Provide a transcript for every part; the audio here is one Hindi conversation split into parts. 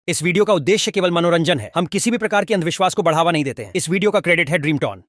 इस वीडियो का उद्देश्य केवल मनोरंजन है। हम किसी भी प्रकार के अंधविश्वास को बढ़ावा नहीं देते हैं। इस वीडियो का क्रेडिट है ड्रीमटॉन।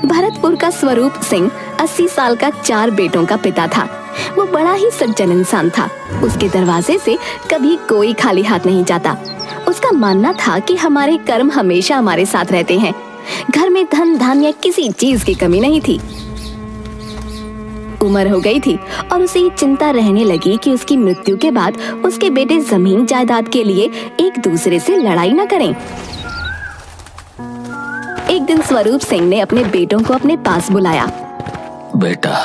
भरतपुर का स्वरूप सिंह 80 साल का 4 बेटों का पिता था। वो बड़ा ही सज्जन इंसान था। उसके दरवाजे से कभी कोई खाली हाथ नहीं जाता। उसका मानना था कि हमारे कर्म हमेशा हमारे साथ रहते हैं। घर में धन धान्य किसी चीज की कमी नहीं थी। उम्र हो गई थी और उसे ये चिंता रहने लगी कि उसकी मृत्यु के बाद उसके बेटे जमीन जायदाद के लिए एक दूसरे से लड़ाई न करें। एक दिन स्वरूप सिंह ने अपने बेटों को अपने पास बुलाया। बेटा,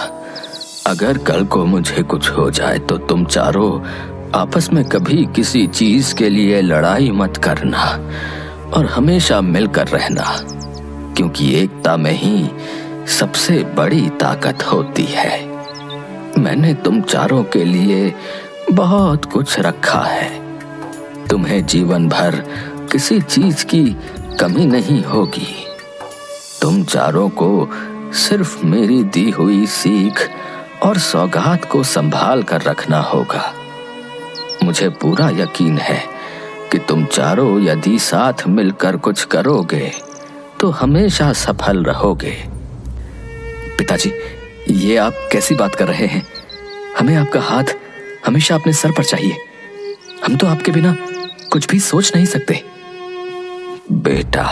अगर कल को मुझे कुछ हो जाए तो तुम चारों आपस में कभी किसी चीज के लिए लड़ाई मत करना और हमेशा मिलकर रहना, क्योंकि एकता में ही सबसे बड़ी ताकत होती है। मैंने तुम चारों के लिए बहुत कुछ रखा है। तुम्हें जीवन भर किसी चीज की कमी नहीं होगी। तुम चारों को सिर्फ मेरी दी हुई सीख और सौगात को संभाल कर रखना होगा। मुझे पूरा यकीन है कि तुम चारों यदि साथ मिलकर कुछ करोगे तो हमेशा सफल रहोगे। पिताजी, ये आप कैसी बात कर रहे हैं? हमें आपका हाथ हमेशा अपने सर पर चाहिए। हम तो आपके बिना कुछ भी सोच नहीं सकते। बेटा,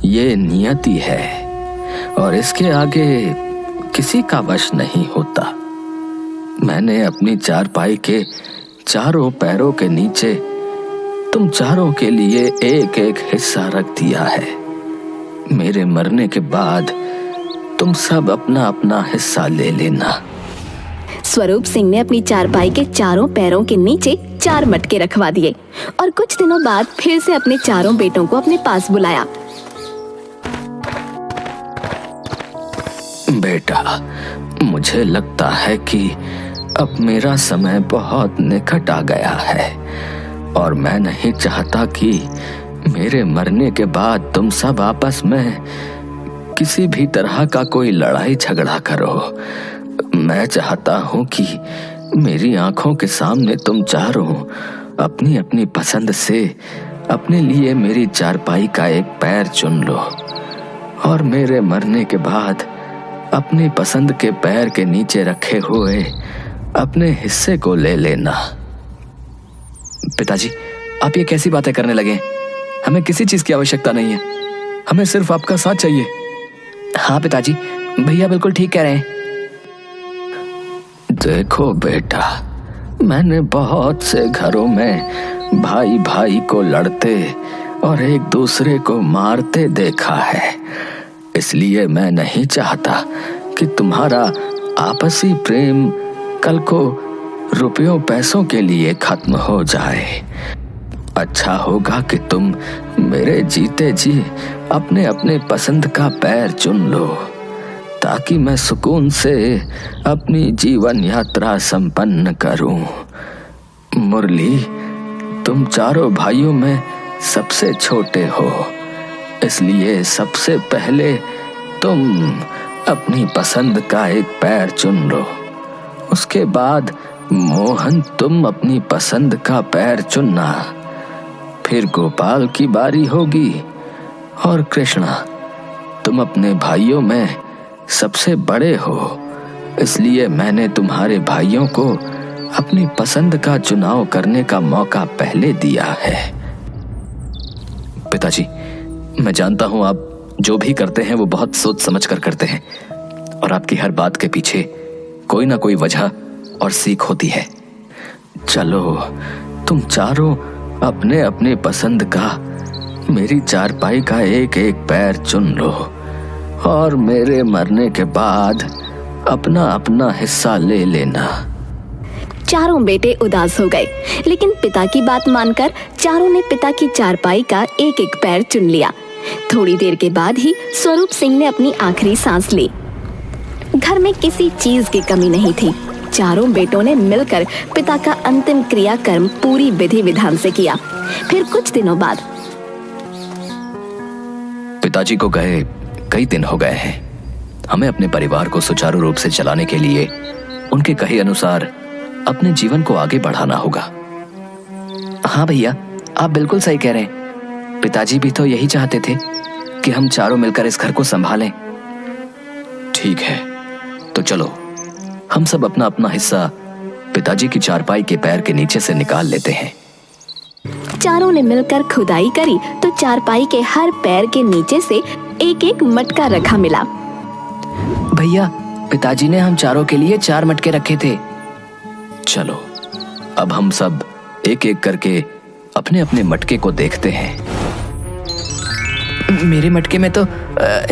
ये नियति है और इसके आगे किसी का वश नहीं होता। मैंने अपनी चारपाई के चारों पैरों के नीचे तुम चारों के लिए एक एक हिस्सा रख दिया है। मेरे मरने के बाद तुम सब अपना अपना हिस्सा ले लेना। स्वरूप सिंह ने अपनी चारपाई के चारों पैरों के नीचे 4 मटके रखवा दिए और कुछ दिनों बाद फिर से अपने चारों बेटों को अपने पास बुलाया। बेटा, मुझे लगता है कि अब मेरा समय बहुत निकट आ गया है और मैं नहीं चाहता कि मेरे मरने के बाद तुम सब आपस में किसी भी तरह का कोई लड़ाई झगड़ा करो। मैं चाहता हूं कि मेरी आंखों के सामने तुम चारों अपनी अपनी पसंद से अपने लिए मेरी चारपाई का एक पैर चुन लो और मेरे मरने के बाद अपनी पसंद के पैर के नीचे रखे हुए अपने हिस्से को ले लेना। पिताजी, आप ये कैसी बातें करने लगे? हमें किसी चीज की आवश्यकता नहीं है। हमें सिर्फ आपका साथ चाहिए। हाँ पिताजी, भैया बिल्कुल ठीक कह रहे हैं। देखो बेटा, मैंने बहुत से घरों में भाई भाई को लड़ते और एक दूसरे को मारते देखा है। इसलिए मैं नहीं चाहता कि तुम्हारा आपसी प्रेम कल को रुपयों पैसों के लिए खत्म हो जाए। अच्छा होगा कि तुम मेरे जीते जी अपने अपने पसंद का पैर चुन लो, ताकि मैं सुकून से अपनी जीवन यात्रा संपन्न करूं। मुरली, तुम चारों भाइयों में सबसे छोटे हो, इसलिए सबसे पहले तुम अपनी पसंद का एक पैर चुन लो। उसके बाद मोहन, तुम अपनी पसंद का पैर चुनना। फिर गोपाल की बारी होगी और कृष्णा, तुम अपने भाइयों में सबसे बड़े हो, इसलिए मैंने तुम्हारे भाइयों को अपनी पसंद का चुनाव करने का मौका पहले दिया है। पिताजी, मैं जानता हूं आप जो भी करते हैं वो बहुत सोच समझ कर करते हैं और आपकी हर बात के पीछे कोई ना कोई वजह और सीख होती है। चलो, तुम चारों अपने अपने पसंद का मेरी चारपाई का एक एक पैर चुन लो और मेरे मरने के बाद अपना अपना हिस्सा ले लेना। चारों बेटे उदास हो गए, लेकिन पिता की बात मानकर चारों ने पिता की चारपाई का एक एक पैर चुन लिया। थोड़ी देर के बाद ही स्वरूप सिंह ने अपनी आखिरी सांस ली। घर में किसी चीज की कमी नहीं थी। चारों बेटों ने मिलकर पिता का अंतिम क्रियाकर्म पूरी विधि विधान से किया। फिर कुछ दिनों बाद पिताजी को गए कई दिन हो गए हैं। हमें अपने परिवार को सुचारू रूप से चलाने के लिए उनके कहे अनुसार अपने जीवन को आगे बढ़ाना होगा। हाँ भैया, आप बिल्कुल सही कह रहे हैं। पिताजी भी तो यही चाहते थे कि हम चारों मिलकर इस घर को संभालें। ठीक है, तो चलो हम सब अपना अपना हिस्सा पिताजी की चारपाई के पैर के नीचे से निकाल लेते हैं। चारों ने मिलकर खुदाई करी तो चारपाई के हर पैर के नीचे से एक एक मटका रखा मिला। भैया, पिताजी ने हम चारों के लिए 4 मटके रखे थे। चलो अब हम सब एक एक करके अपने अपने मटके को देखते हैं। मेरे मटके में तो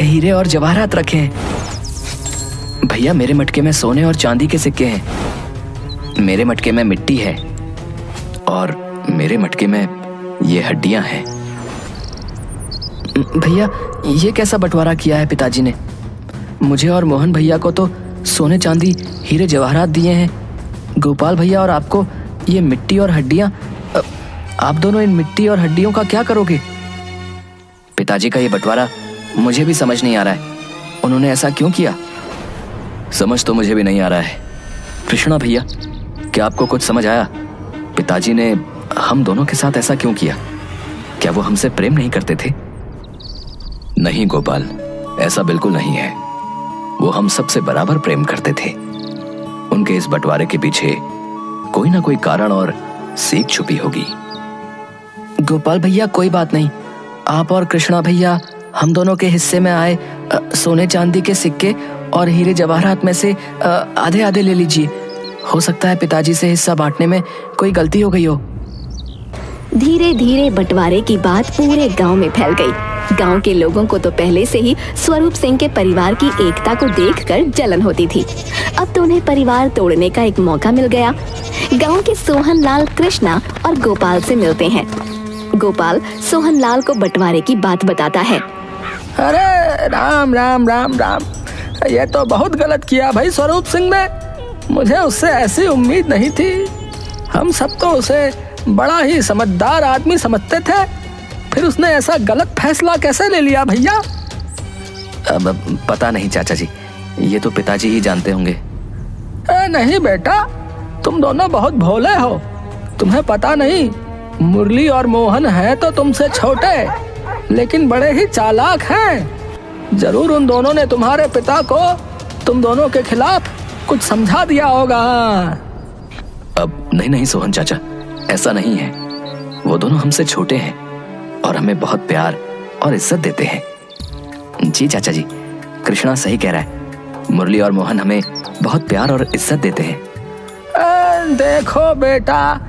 हीरे और जवाहरात रखे हैं। भैया, मेरे मटके में सोने और चांदी के सिक्के हैं। मेरे मटके में मिट्टी है। और मेरे मटके में ये हड्डियां हैं। भैया, ये कैसा बंटवारा किया है पिताजी ने? मुझे और मोहन भैया को तो सोने चांदी हीरे जवाहरात दिए हैं। गोपाल भैया और आपको ये मिट्टी और हड्डियां। आप दोनों इन मिट्टी और हड्डियों का क्या करोगे? पिताजी का ये बंटवारा मुझे भी समझ नहीं आ रहा है। उन्होंने ऐसा क्यों किया? समझ तो मुझे भी नहीं आ रहा है। कृष्णा भैया, क्या आपको कुछ समझ आया? पिताजी ने हम दोनों के साथ ऐसा क्यों किया? क्या वो हमसे प्रेम नहीं करते थे? नहीं गोपाल, ऐसा बिल्कुल नहीं है। वो हम सबसे बराबर प्रेम करते थे। उनके इस बंटवारे के पीछे कोई ना कोई कारण और सीख छुपी होगी। गोपाल भैया, कोई बात नहीं। आप और कृष्णा भैया हम दोनों के हिस्से में आए सोने चांदी के सिक्के और हीरे जवाहरात में से आधे आधे ले लीजिए। हो सकता है पिताजी से हिस्सा बांटने में कोई गलती हो गई हो। धीरे धीरे बंटवारे की बात पूरे गांव में फैल गई। गांव के लोगों को तो पहले से ही स्वरूप सिंह के परिवार की एकता को देखकर जलन होती थी। अब तो उन्हें परिवार तोड़ने का एक मौका मिल गया। गांव के सोहनलाल कृष्णा और गोपाल से मिलते हैं। गोपाल सोहनलाल को बंटवारे की बात बताता है। अरे राम राम राम राम, ये तो बहुत गलत किया भाई स्वरूप सिंह ने। मुझे उससे ऐसी उम्मीद नहीं थी। हम सब तो उसे बड़ा ही समझदार आदमी समझते थे, फिर उसने ऐसा गलत फैसला कैसे ले लिया भैया? अब पता नहीं चाचा जी, ये तो पिताजी ही जानते होंगे। नहीं बेटा, तुम दोनों बहुत भोले हो। तुम्हें पता नहीं, मुरली और मोहन हैं तो तुमसे छोटे, लेकिन बड़े ही चालाक हैं। जरूर उन दोनों ने तुम्हारे पिता को तुम दोनों के खिलाफ कुछ समझा दिया होगा। अब नहीं सोहन चाचा, ऐसा नहीं है। वो दोनों हमसे छोटे हैं और हमें बहुत प्यार और इज्जत देते हैं। जी चाचा जी, कृष्णा सही कह रहा है। मुरली और मोहन हमें बहुत प्यार और इज्जत देते हैं। देखो बेटा,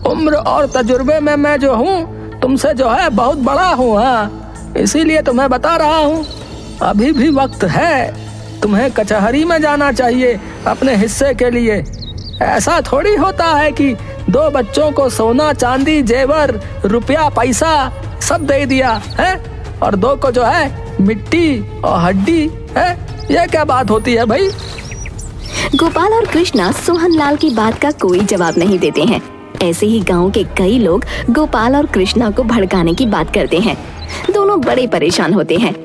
उम्र और तजुर्बे में मैं जो हूँ तुमसे जो है बहुत बड़ा हूँ। हाँ, इसीलिए तुम्हें बता रहा हूँ, अभी भी वक्त है। तुम्हें कचहरी में जाना चाहिए अपने हिस्से के लिए। ऐसा थोड़ी होता है कि 2 बच्चों को सोना चांदी जेवर रुपया पैसा सब दे दिया है और 2 को जो है मिट्टी और हड्डी है। ये क्या बात होती है भाई? गोपाल और कृष्णा सोहनलाल की बात का कोई जवाब नहीं देते हैं। ऐसे ही गांव के कई लोग गोपाल और कृष्णा को भड़काने की बात करते हैं। दोनों बड़े परेशान होते हैं।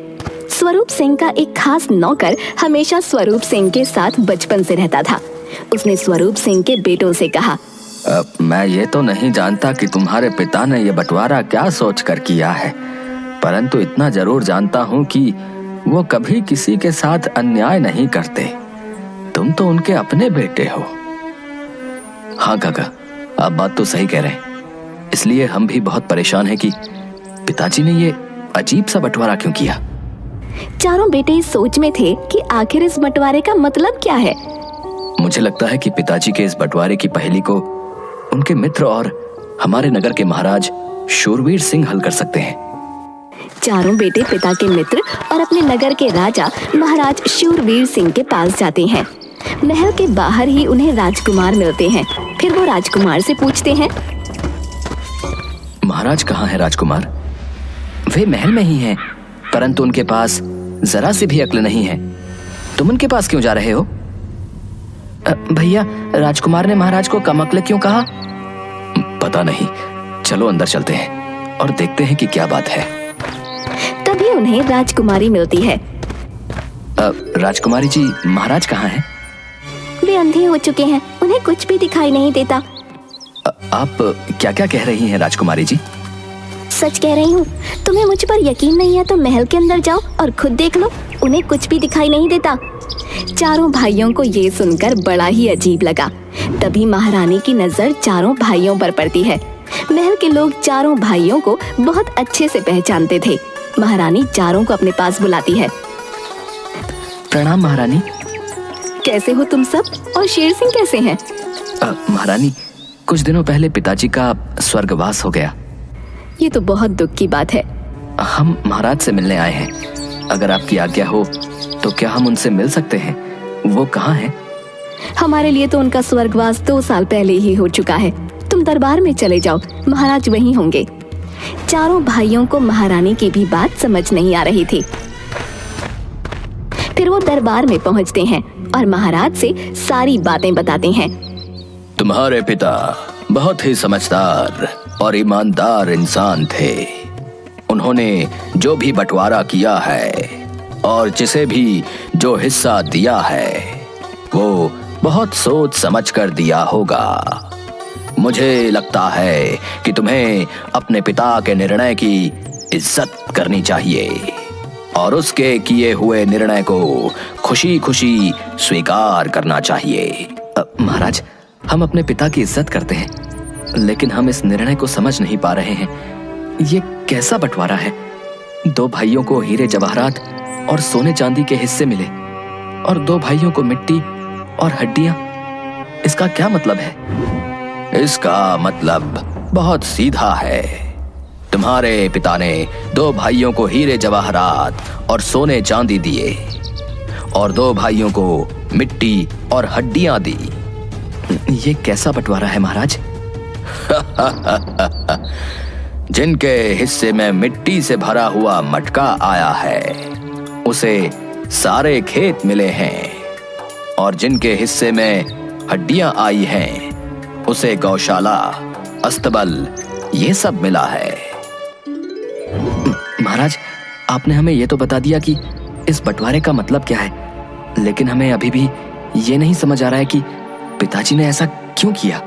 स्वरूप सिंह का एक खास नौकर हमेशा स्वरूप सिंह के साथ बचपन से रहता था। उसने स्वरूप सिंह के बेटों से कहा, मैं ये तो नहीं जानता कि तुम्हारे पिता ने ये बंटवारा क्या सोचकर किया है, परंतु इतना जरूर जानता हूँ कि वो कभी किसी के साथ अन्याय नहीं करते। तुम तो उनके अपने बेटे हो। हाँ काका, आप बात तो सही कह रहे हैं। इसलिए हम भी बहुत परेशान हैं कि पिताजी ने ये अजीब सा बंटवारा क्यों किया। चारों बेटे इस सोच में थे कि आखिर इस बंटवारे का मतलब क्या है। मुझे लगता है कि पिताजी के इस बंटवारे की पहेली को उनके मित्र और हमारे नगर के महाराज शूरवीर सिंह हल कर सकते हैं। चारों बेटे पिता के मित्र और अपने नगर के राजा महाराज शूरवीर सिंह के पास जाते हैं। महल के बाहर ही उन्हें राजकुमार मिलते हैं। फिर वो राजकुमार से पूछते हैं, महाराज कहाँ है राजकुमार? वे महल में ही हैं, परंतु उनके पास जरा सी भी अक्ल नहीं है। तुम उनके पास क्यों जा रहे हो? भैया, राजकुमार ने महाराज को कम अक्ल क्यों कहा? पता नहीं, चलो अंदर चलते हैं और देखते हैं कि क्या बात है। तभी उन्हें राजकुमारी मिलती है। राजकुमारी जी, महाराज कहाँ हैं? वे अंधे हो चुके हैं, उन्हें कुछ भी दिखाई नहीं देता। आप क्या क्या कह रही हैं राजकुमारी जी? सच कह रही हूँ। तुम्हें मुझ पर यकीन नहीं है तो महल के अंदर जाओ और खुद देख लो, उन्हें कुछ भी दिखाई नहीं देता। चारों भाइयों को ये सुनकर बड़ा ही अजीब लगा। तभी महारानी की नजर चारों भाइयों पर पड़ती है। महल के लोग चारों भाइयों को बहुत अच्छे से पहचानते थे। महारानी चारों को अपने पास बुलाती है। प्रणाम महारानी। कैसे हो तुम सब, और शेर सिंह कैसे हैं? महारानी, कुछ दिनों पहले पिताजी का स्वर्गवास हो गया। ये तो बहुत दुख की बात है। हम महाराज से मिलने आए हैं। अगर आपकी आज्ञा हो तो क्या हम उनसे मिल सकते हैं? वो कहाँ हैं? हमारे लिए तो उनका स्वर्गवास 2 साल पहले ही हो चुका है। तुम दरबार में चले जाओ, महाराज वहीं होंगे। चारों भाइयों को महारानी की भी बात समझ नहीं आ रही थी। फिर वो दरबार में पहुंचते हैं और महाराज से सारी बातें बताते हैं। तुम्हारे पिता बहुत ही समझदार और ईमानदार इंसान थे। उन्होंने जो भी बंटवारा किया है और जिसे भी जो हिस्सा दिया है वो बहुत सोच समझ कर दिया होगा। मुझे लगता है कि तुम्हें अपने पिता के निर्णय की इज्जत करनी चाहिए और उसके किए हुए निर्णय को खुशी खुशी स्वीकार करना चाहिए। महाराज, हम अपने पिता की इज्जत करते हैं, लेकिन हम इस निर्णय को समझ नहीं पा रहे हैं। ये कैसा बंटवारा है? 2 भाइयों को हीरे जवाहरात और सोने चांदी के हिस्से मिले और 2 भाइयों को मिट्टी और हड्डियां। इसका क्या मतलब है? इसका मतलब बहुत सीधा है। तुम्हारे पिता ने 2 भाइयों को हीरे जवाहरात और सोने चांदी दिए और 2 भाइयों को मिट्टी और हड्डियां दी। ये कैसा बंटवारा है महाराज? जिनके हिस्से में मिट्टी से भरा हुआ मटका आया है उसे सारे खेत मिले हैं और जिनके हिस्से में हड्डियां आई हैं उसे गौशाला, अस्तबल ये सब मिला है। महाराज, आपने हमें ये तो बता दिया कि इस बंटवारे का मतलब क्या है, लेकिन हमें अभी भी ये नहीं समझ आ रहा है कि पिताजी ने ऐसा क्यों किया।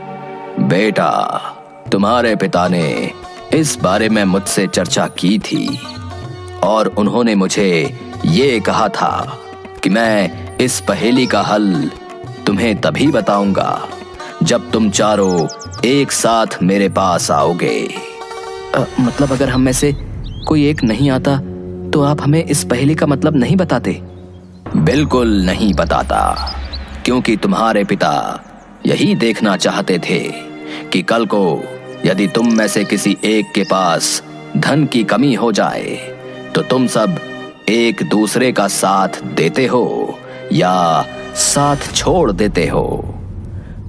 बेटा, तुम्हारे पिता ने इस बारे में मुझसे चर्चा की थी और उन्होंने मुझे ये कहा था कि मैं इस पहेली का हल तुम्हें तभी बताऊंगा जब तुम चारों एक साथ मेरे पास आओगे। मतलब अगर हम में से कोई एक नहीं आता तो आप हमें इस पहेली का मतलब नहीं बताते? बिल्कुल नहीं बताता, क्योंकि तुम्हारे पिता यही देखना चाहते थे कि कल को यदि तुम में से किसी एक के पास धन की कमी हो जाए तो तुम सब एक दूसरे का साथ देते हो या साथ छोड़ देते हो।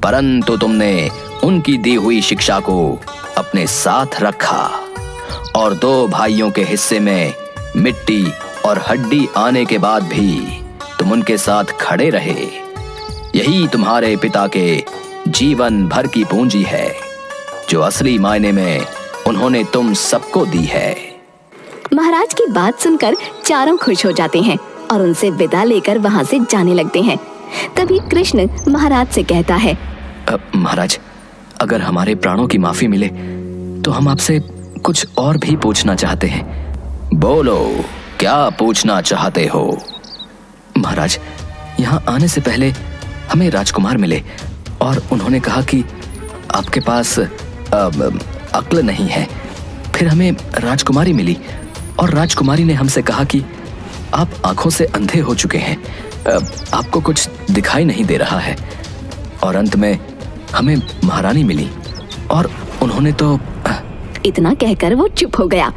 परंतु तुमने उनकी दी हुई शिक्षा को अपने साथ रखा और 2 भाइयों के हिस्से में मिट्टी और हड्डी आने के बाद भी तुम उनके साथ खड़े रहे। यही तुम्हारे पिता के जीवन भर की पूंजी है जो असली मायने में उन्होंने तुम सबको दी है। महाराज की बात सुनकर चारों खुश हो जाते हैं और उनसे विदा लेकर वहां से जाने लगते हैं। तभी कृष्ण महाराज से कहता है, महाराज, अगर हमारे प्राणों की माफी मिले तो हम आपसे कुछ और भी पूछना चाहते हैं। बोलो, क्या पूछना चाहते हो? महाराज, यहाँ आने से पहले हमें राजकुमार मिले और उन्होंने कहा कि आपके पास अक्ल नहीं है। फिर हमें राजकुमारी मिली और राजकुमारी ने हमसे कहा कि आप आंखों से अंधे हो चुके हैं, आपको कुछ दिखाई नहीं दे रहा है। और अंत में हमें महारानी मिली और उन्होंने तो इतना कहकर वो चुप हो गया।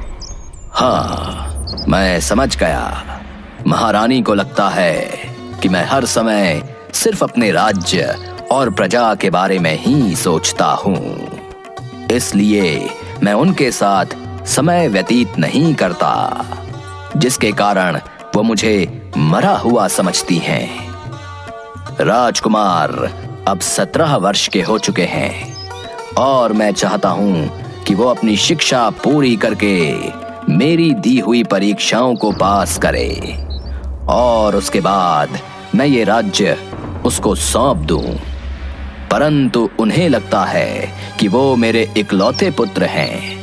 हाँ, मैं समझ गया। महारानी को लगता है कि मैं हर समय सिर्फ अपने राज्य और प्रजा के बारे में ही सोचता हूँ, इसलिए मैं उनके साथ समय व्यतीत नहीं करता, जिसके कारण वो मुझे मरा हुआ समझती हैं। राजकुमार अब 17 वर्ष के हो चुके हैं और मैं चाहता हूँ कि वो अपनी शिक्षा पूरी करके मेरी दी हुई परीक्षाओं को पास करे और उसके बाद मैं ये राज्य उसको सौंप दूं। परंतु उन्हें लगता है कि वो मेरे इकलौते पुत्र हैं।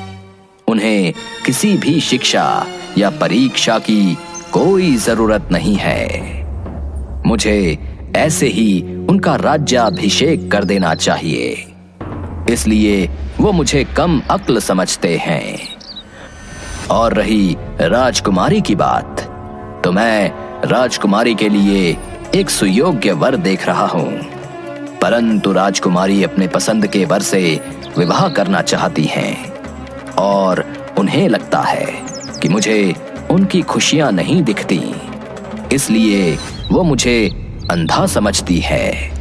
उन्हें किसी भी शिक्षा या परीक्षा की कोई जरूरत नहीं है। मुझे ऐसे ही उनका राज्याभिषेक कर देना चाहिए। इसलिए वो मुझे कम अक्ल समझते हैं। और रही राजकुमारी की बात, तो मैं राजकुमारी के लिए एक सुयोग्य वर देख रहा हूं। परंतु राजकुमारी अपने पसंद के वर से विवाह करना चाहती हैं और उन्हें लगता है कि मुझे उनकी खुशियां नहीं दिखती, इसलिए वो मुझे अंधा समझती है।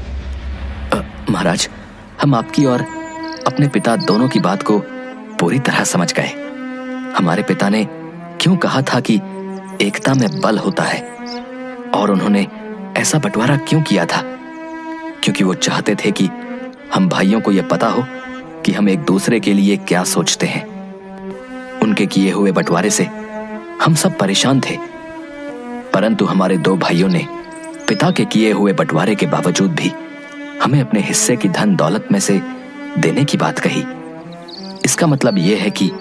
महाराज, हम आपकी और अपने पिता दोनों की बात को पूरी तरह समझ गए। हमारे पिता ने क्यों कहा था कि एकता में बल होता है, और उन्होंने ऐसा बंटवारा क्यों किया था? क्योंकि वो चाहते थे कि हम भाइयों को यह पता हो कि हम एक दूसरे के लिए क्या सोचते हैं। उनके किए हुए बंटवारे से हम सब परेशान थे, परंतु हमारे दो भाइयों ने पिता के किए हुए बंटवारे के बावजूद भी हमें अपने हिस्से की धन दौलत में से देने की बात कही। इसका मतलब यह है कि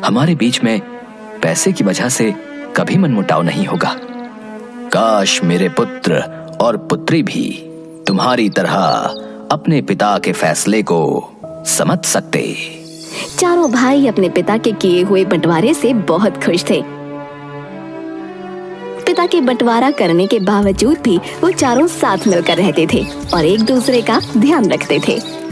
हमारे बीच में पैसे की वजह से कभी मनमुटाव नहीं होगा। काश मेरे पुत्र और पुत्री भी तुम्हारी तरह अपने पिता के फैसले को समझ सकते। चारों भाई अपने पिता के किए हुए बंटवारे से बहुत खुश थे। पिता के बंटवारा करने के बावजूद भी वो चारों साथ मिलकर रहते थे और एक दूसरे का ध्यान रखते थे।